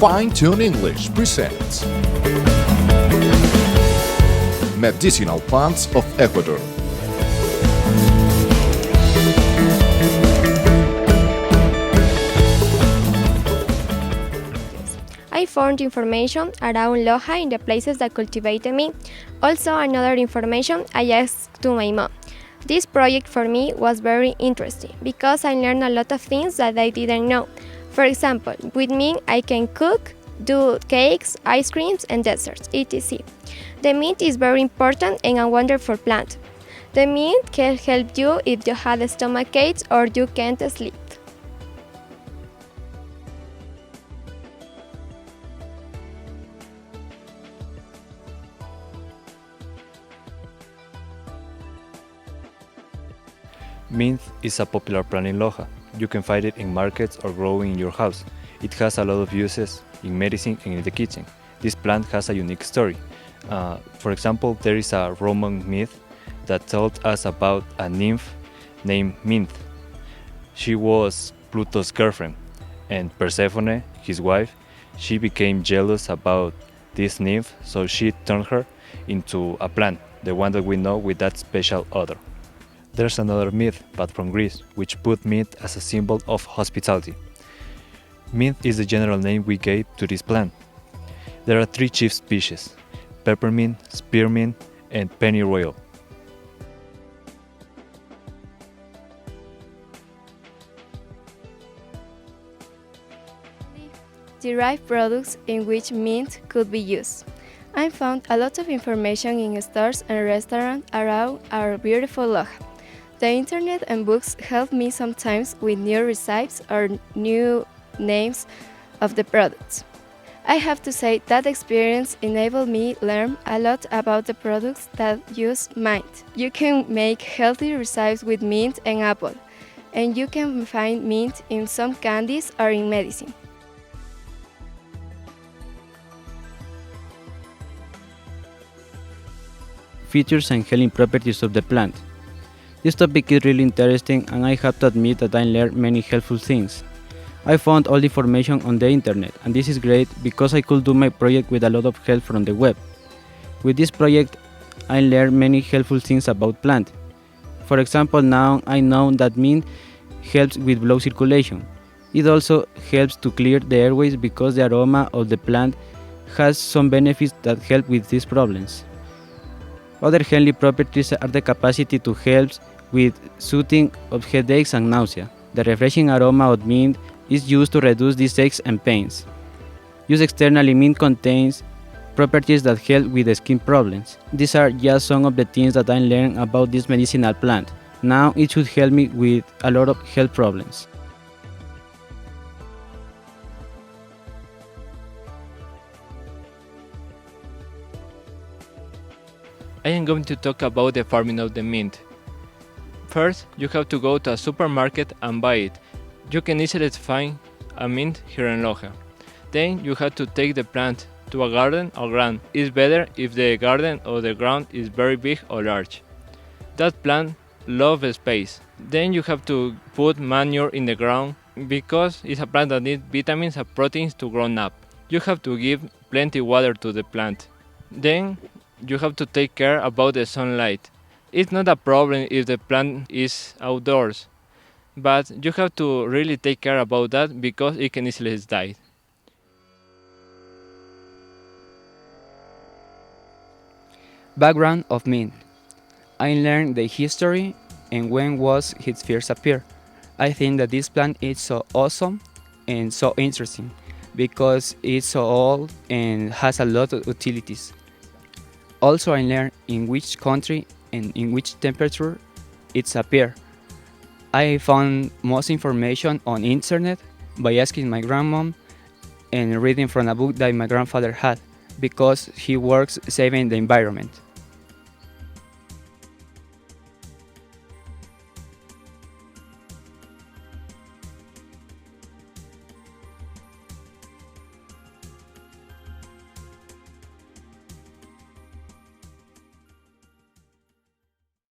Fine-Tune English presents Medicinal Plants of Ecuador. I found information around Loja in the places that cultivated me. Also, another information I asked to my mom. This project for me was very interesting because I learned a lot of things that I didn't know. For example, with mint I can cook, do cakes, ice creams and desserts, etc. The mint is very important and a wonderful plant. The mint can help you if you have stomach aches or you can't sleep. Mint is a popular plant in Loja. You can find it in markets or grow in your house. It has a lot of uses in medicine and in the kitchen. This plant has a unique story. For example, there is a Roman myth that told us about a nymph named Mint. She was Pluto's girlfriend, and Persephone, his wife, she became jealous about this nymph, so she turned her into a plant, the one that we know with that special odor. There's another myth, but from Greece, which put mint as a symbol of hospitality. Mint is the general name we gave to this plant. There are three chief species: peppermint, spearmint, and pennyroyal. Derived products in which mint could be used. I found a lot of information in stores and restaurants around our beautiful Loja. The internet and books help me sometimes with new recipes or new names of the products. I have to say that experience enabled me learn a lot about the products that use mint. You can make healthy recipes with mint and apple, and you can find mint in some candies or in medicine. Features and healing properties of the plant. This topic is really interesting and I have to admit that I learned many helpful things. I found all the information on the internet and this is great because I could do my project with a lot of help from the web. With this project I learned many helpful things about plant. For example, now I know that mint helps with blood circulation. It also helps to clear the airways because the aroma of the plant has some benefits that help with these problems. Other healing properties are the capacity to help with soothing of headaches and nausea. The refreshing aroma of mint is used to reduce these aches and pains. Used externally, mint contains properties that help with the skin problems. These are just some of the things that I learned about this medicinal plant. Now it should help me with a lot of health problems. I am going to talk about the farming of the mint. First, you have to go to a supermarket and buy it. You can easily find a mint here in Loja. Then you have to take the plant to a garden or ground. It's better if the garden or the ground is very big or large. That plant loves space. Then you have to put manure in the ground because it's a plant that needs vitamins and proteins to grow up. You have to give plenty water to the plant. Then you have to take care about the sunlight. It's not a problem if the plant is outdoors, but you have to really take care about that because it can easily die. Background of mint. I learned the history and when was its first appear. I think that this plant is so awesome and so interesting because it's so old and has a lot of utilities. Also, I learned in which country and in which temperature it's appear. I found most information on internet by asking my grandmom and reading from a book that my grandfather had because he works saving the environment.